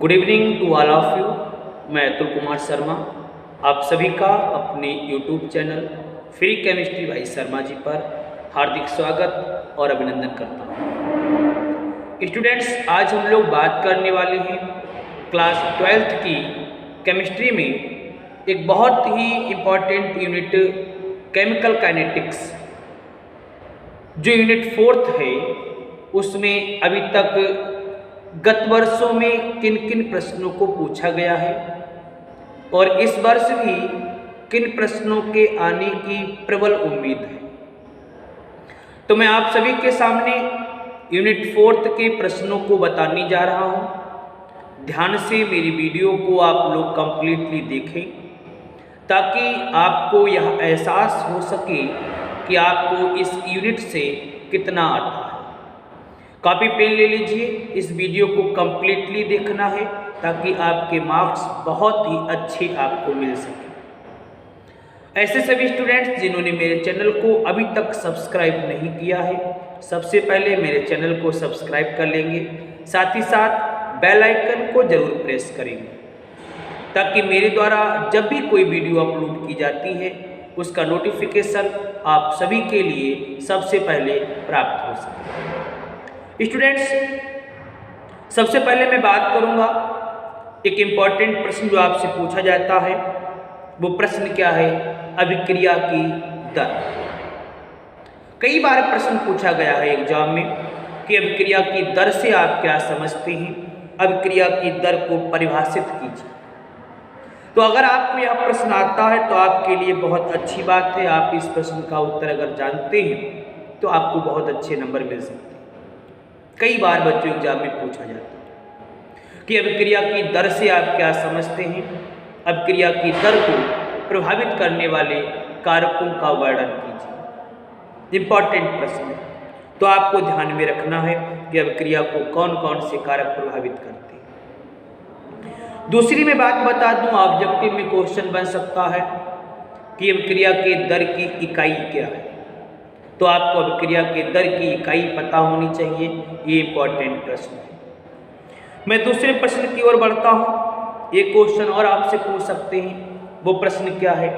Good evening to all of you. मैं अतुल कुमार शर्मा आप सभी का अपने YouTube channel free chemistry by Sharma ji पर हार्दिक स्वागत और अभिनंदन करता हूँ। स्टूडेंट्स, आज हम लोग बात करने वाले हैं क्लास 12th की केमिस्ट्री में एक बहुत ही इम्पॉर्टेंट यूनिट केमिकल काइनेटिक्स। जो यूनिट 4th है उसमें अभी तक गत वर्षों में किन किन प्रश्नों को पूछा गया है और इस वर्ष भी किन प्रश्नों के आने की प्रबल उम्मीद है। तो मैं आप सभी के सामने यूनिट 4th के प्रश्नों को बताने जा रहा हूं। ध्यान से मेरी वीडियो को आप लोग कंप्लीटली देखें ताकि आपको यह एहसास हो सके कि आपको इस यूनिट से कितना आता है। कॉपी पेन ले लीजिए, इस वीडियो को कंप्लीटली देखना है ताकि आपके मार्क्स बहुत ही अच्छे आपको मिल सके। ऐसे सभी स्टूडेंट्स जिन्होंने मेरे चैनल को अभी तक सब्सक्राइब नहीं किया है, सबसे पहले मेरे चैनल को सब्सक्राइब कर लेंगे, साथ ही साथ बेल आइकन को जरूर प्रेस करेंगे ताकि मेरे द्वारा जब भी कोई वीडियो अपलोड की जाती है उसका नोटिफिकेशन आप सभी के लिए सबसे पहले प्राप्त हो सके। स्टूडेंट्स, सबसे पहले मैं बात करूंगा एक इम्पॉर्टेंट प्रश्न जो आपसे पूछा जाता है। वो प्रश्न क्या है? अभिक्रिया की दर। कई बार प्रश्न पूछा गया है एग्जाम में कि अभिक्रिया की दर से आप क्या समझते हैं, अभिक्रिया की दर को परिभाषित कीजिए। तो अगर आपको यह प्रश्न आता है तो आपके लिए बहुत अच्छी बात है। आप इस प्रश्न का उत्तर अगर जानते हैं तो आपको बहुत अच्छे नंबर मिल सकते हैं। कई बार बच्चों एग्जाम में पूछा जाता है कि अभिक्रिया की दर से आप क्या समझते हैं, अभिक्रिया की दर को प्रभावित करने वाले कारकों का वर्णन कीजिए। इंपॉर्टेंट प्रश्न है, तो आपको ध्यान में रखना है कि अभिक्रिया को कौन कौन से कारक प्रभावित करते हैं। दूसरी मैं बात बता दूं, ऑब्जेक्टिव में क्वेश्चन बन सकता है कि अभिक्रिया के दर की इकाई क्या है। तो आपको अभिक्रिया के दर की इकाई पता होनी चाहिए। ये इंपॉर्टेंट प्रश्न है। मैं दूसरे प्रश्न की ओर बढ़ता हूँ। एक क्वेश्चन और आपसे पूछ सकते हैं, वो प्रश्न क्या है?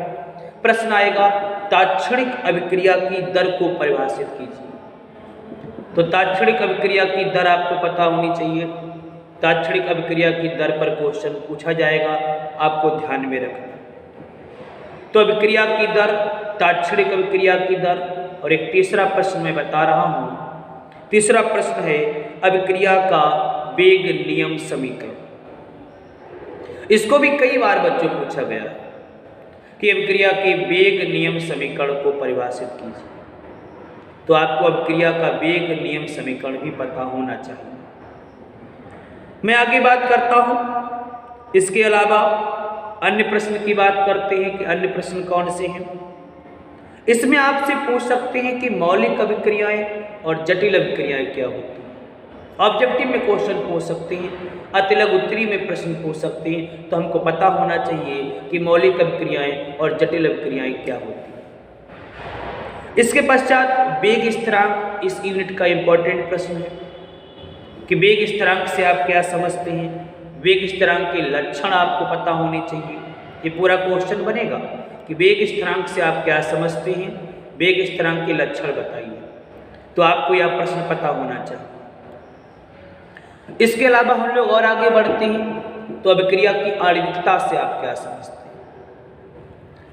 प्रश्न आएगा तात्क्षणिक अभिक्रिया की दर को परिभाषित कीजिए। तो तात्क्षणिक अभिक्रिया की दर आपको पता होनी चाहिए। तात्क्षणिक अभिक्रिया की दर पर क्वेश्चन पूछा जाएगा, आपको ध्यान में रखना। तो अभिक्रिया की दर, तात्क्षणिक अभिक्रिया की दर। और एक तीसरा प्रश्न मैं बता रहा हूं। तीसरा प्रश्न है अभिक्रिया का वेग नियम समीकरण। इसको भी कई बार बच्चों पूछा गया है कि अभिक्रिया के वेग नियम समीकरण को परिभाषित कीजिए। तो आपको अभिक्रिया का वेग नियम समीकरण भी पता होना चाहिए। मैं आगे बात करता हूं। इसके अलावा अन्य प्रश्न की बात करते हैं कि अन्य प्रश्न कौन से हैं। इसमें आपसे पूछ सकते हैं कि मौलिक अभिक्रियाएं और जटिल अभिक्रियाएं क्या होती हैं। ऑब्जेक्टिव में क्वेश्चन पूछ सकते हैं, अतिलघु उत्तरी में प्रश्न पूछ सकते हैं। तो हमको पता होना चाहिए कि मौलिक अभिक्रियाएं और जटिल अभिक्रियाएं क्या होती हैं। इसके पश्चात वेग स्थिरांक इस यूनिट का इंपॉर्टेंट प्रश्न है कि वेग स्थिरांक से आप क्या समझते हैं। वेग स्थिरांक के लक्षण आपको पता होने चाहिए। ये पूरा क्वेश्चन बनेगा कि वेग स्थिरांक से आप क्या समझते हैं, वेग स्थिरांक के लक्षण बताइए। तो आपको यह प्रश्न पता होना चाहिए। इसके अलावा हम लोग और आगे बढ़ते हैं। तो अभिक्रिया की आणविकता से आप क्या समझते हैं।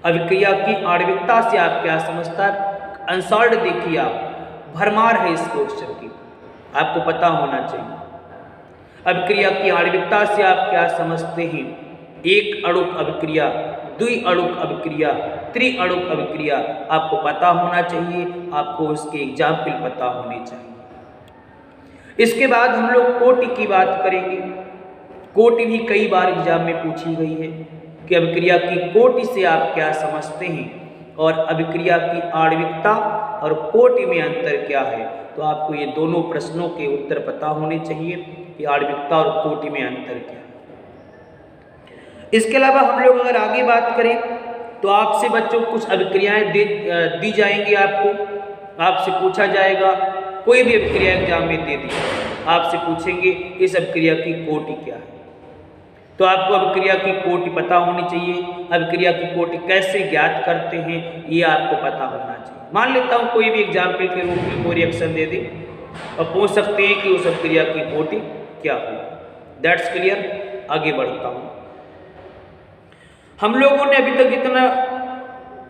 अभिक्रिया की आणविकता से आप क्या समझता है। अनसॉल्व्ड देखिए आप, भरमार है इस क्वेश्चन की, आपको पता होना चाहिए। अभिक्रिया की आणविकता से आप क्या समझते हैं। एक अणुक अभिक्रिया, द्वि अणुक अभिक्रिया, त्रि अणुक अभिक्रिया आपको पता होना चाहिए। आपको उसके एग्जाम्पल पता होने चाहिए। इसके बाद हम लोग कोटि की बात करेंगे। कोटि भी कई बार एग्जाम में पूछी गई है कि अभिक्रिया की कोटि से आप क्या समझते हैं और अभिक्रिया की आणविकता और कोटि में अंतर क्या है। तो आपको ये दोनों प्रश्नों के उत्तर पता होने चाहिए कि आणविकता और कोटि में अंतर क्या है। इसके अलावा हम लोग अगर आगे बात करें तो आपसे बच्चों कुछ अभिक्रियाएं दी जाएंगी। आपसे पूछा जाएगा, कोई भी अभिक्रिया एग्जाम में दे दी, आपसे पूछेंगे इस अभिक्रिया की कोटि क्या है। तो आपको अभिक्रिया की कोटि पता होनी चाहिए। अभिक्रिया की कोटि कैसे ज्ञात करते हैं ये आपको पता होना चाहिए। मान लेता हूँ कोई भी एग्जाम्पल के रूप में कोई रिएक्शन दे दे और पूछ सकते हैं कि उस अभिक्रिया की कोटि क्या होगी। That's clear. आगे बढ़ता हूँ। हम लोगों ने अभी तक जितना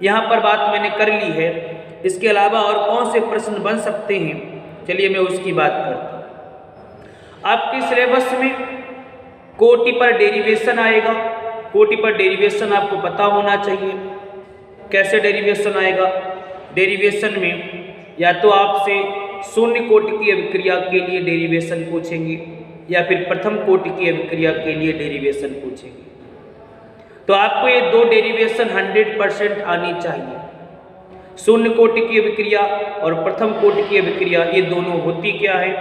यहाँ पर बात मैंने कर ली है, इसके अलावा और कौन से प्रश्न बन सकते हैं, चलिए मैं उसकी बात करता हूँ। आपके सिलेबस में कोटि पर डेरिवेशन आएगा। कोटि पर डेरिवेशन आपको पता होना चाहिए। कैसे डेरिवेशन आएगा? डेरिवेशन में या तो आपसे शून्य कोटि की अभिक्रिया के लिए डेरिवेशन पूछेंगे या फिर प्रथम कोटि की अभिक्रिया के लिए डेरिवेशन पूछेंगे। तो आपको ये दो डेरिवेशन 100% आनी चाहिए। शून्य कोटि की अभिक्रिया और प्रथम कोटि की अभिक्रिया, ये दोनों होती क्या है,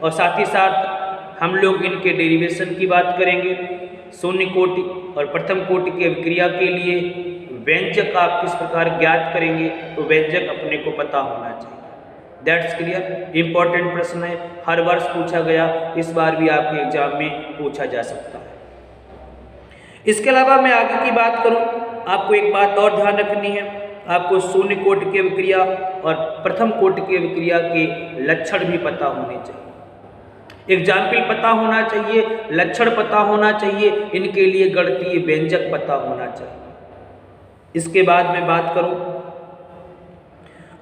और साथ ही साथ हम लोग इनके डेरिवेशन की बात करेंगे। शून्य कोटि और प्रथम कोटि की अभिक्रिया के लिए व्यंजक आप किस प्रकार ज्ञात करेंगे, तो व्यंजक अपने को पता होना चाहिए। That's clear. इंपॉर्टेंट प्रश्न है, हर वर्ष पूछा गया, इस बार भी आपके एग्जाम में पूछा जा सकता है। इसके अलावा मैं आगे की बात करूं, आपको एक बात और ध्यान रखनी है। आपको शून्य कोटि की अभिक्रिया और प्रथम कोटि की अभिक्रिया के लक्षण भी पता होने चाहिए। एग्जाम्पल पता होना चाहिए, लक्षण पता होना चाहिए, इनके लिए गणितीय व्यंजक पता होना चाहिए। इसके बाद मैं बात करूं,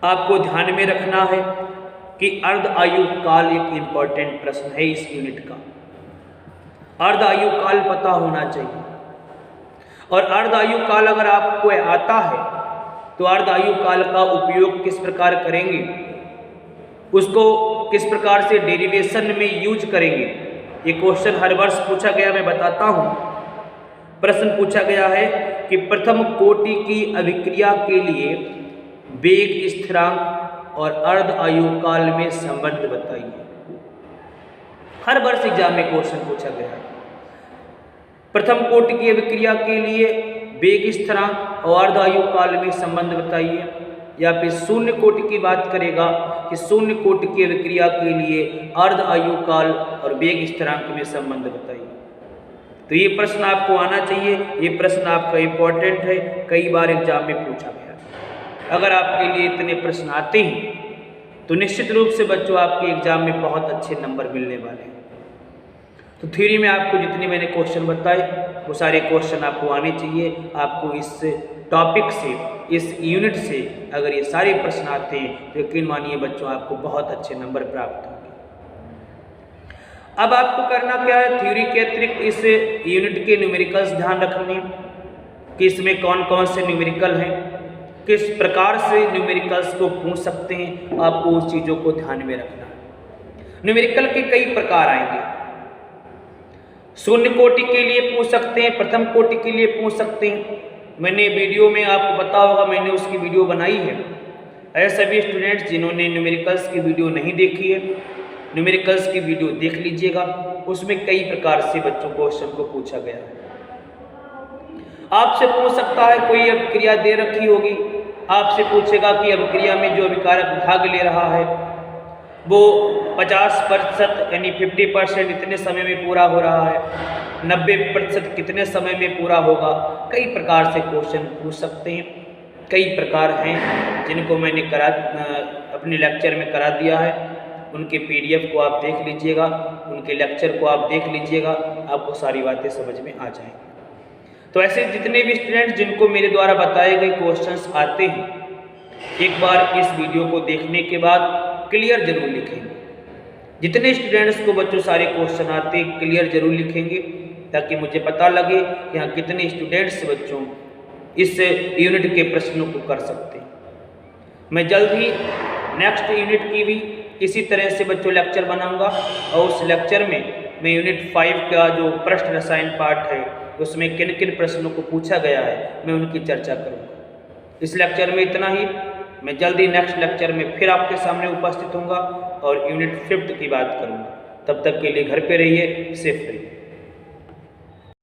आपको ध्यान में रखना है कि अर्ध आयु काल एक इंपॉर्टेंट प्रश्न है इस यूनिट का। अर्ध आयु काल पता होना चाहिए, और अर्ध आयु काल अगर आपको आता है तो अर्ध आयु काल का उपयोग किस प्रकार करेंगे, उसको किस प्रकार से डेरिवेशन में यूज करेंगे, ये क्वेश्चन हर वर्ष पूछा गया। मैं बताता हूँ, प्रश्न पूछा गया है कि प्रथम कोटि की अभिक्रिया के लिए वेग स्थिरांक और अर्ध आयु काल में संबंध बताइए। हर वर्ष एग्जाम में क्वेश्चन पूछा गया है। प्रथम कोटि की अभिक्रिया के लिए वेग स्थिरांक और अर्ध आयु काल में संबंध बताइए, या फिर शून्य कोटि की बात करेगा कि शून्य कोटि की अभिक्रिया के लिए अर्ध आयु काल और वेग स्थिरांक में संबंध बताइए। तो ये प्रश्न आपको आना चाहिए, ये प्रश्न आपका इंपॉर्टेंट है, कई बार एग्जाम में पूछा गया। अगर आपके लिए इतने प्रश्न आते हैं तो निश्चित रूप से बच्चों आपके एग्जाम में बहुत अच्छे नंबर मिलने वाले हैं। तो थ्योरी में आपको जितने मैंने क्वेश्चन बताए वो सारे क्वेश्चन आपको आने चाहिए। आपको इस टॉपिक से, इस यूनिट से अगर ये सारे प्रश्न आते हैं तो यकीन मानिए बच्चों आपको बहुत अच्छे नंबर प्राप्त होंगे। अब आपको करना क्या है, थ्योरी के अतिरिक्त इस यूनिट के न्यूमेरिकल्स ध्यान रखने कि इसमें कौन कौन से न्यूमेरिकल हैं, किस प्रकार से न्यूमेरिकल्स को पूछ सकते हैं, आपको उस चीज़ों को ध्यान में रखना है। न्यूमेरिकल के कई प्रकार आएंगे। शून्य कोटि के लिए पूछ सकते हैं, प्रथम कोटि के लिए पूछ सकते हैं। मैंने वीडियो में आपको पता होगा, मैंने उसकी वीडियो बनाई है। ऐसे सभी स्टूडेंट्स जिन्होंने न्यूमेरिकल्स की वीडियो नहीं देखी है, न्यूमेरिकल्स की वीडियो देख लीजिएगा। उसमें कई प्रकार से बच्चों क्वेश्चन को पूछा गया है। आपसे पूछ सकता है, कोई अभिक्रिया दे रखी होगी, आपसे पूछेगा कि अभिक्रिया में जो अभिकारक भाग ले रहा है वो 50% यानी 50% इतने समय में पूरा हो रहा है, 90% कितने समय में पूरा होगा। कई प्रकार से क्वेश्चन पूछ सकते हैं। कई प्रकार हैं जिनको मैंने अपने लेक्चर में करा दिया है। उनके PDF को आप देख लीजिएगा, उनके लेक्चर को आप देख लीजिएगा, आपको सारी बातें समझ में आ जाएंगी। तो ऐसे जितने भी स्टूडेंट्स जिनको मेरे द्वारा बताए गए क्वेश्चंस आते हैं, एक बार इस वीडियो को देखने के बाद क्लियर जरूर लिखेंगे। जितने स्टूडेंट्स को बच्चों सारे क्वेश्चन आते हैं क्लियर जरूर लिखेंगे, ताकि मुझे पता लगे कि हाँ कितने स्टूडेंट्स बच्चों इस यूनिट के प्रश्नों को कर सकते हैं। मैं जल्द ही नेक्स्ट यूनिट की भी इसी तरह से बच्चों लेक्चर बनाऊंगा, और उस लेक्चर में मैं यूनिट 5 का जो प्रश्न रसायन पाठ है उसमें किन किन प्रश्नों को पूछा गया है मैं उनकी चर्चा करूंगा। इस लेक्चर में इतना ही। मैं जल्दी नेक्स्ट लेक्चर में फिर आपके सामने उपस्थित होऊंगा और यूनिट 5 की बात करूंगा। तब तक के लिए घर पे रहिए, सेफ रहिए।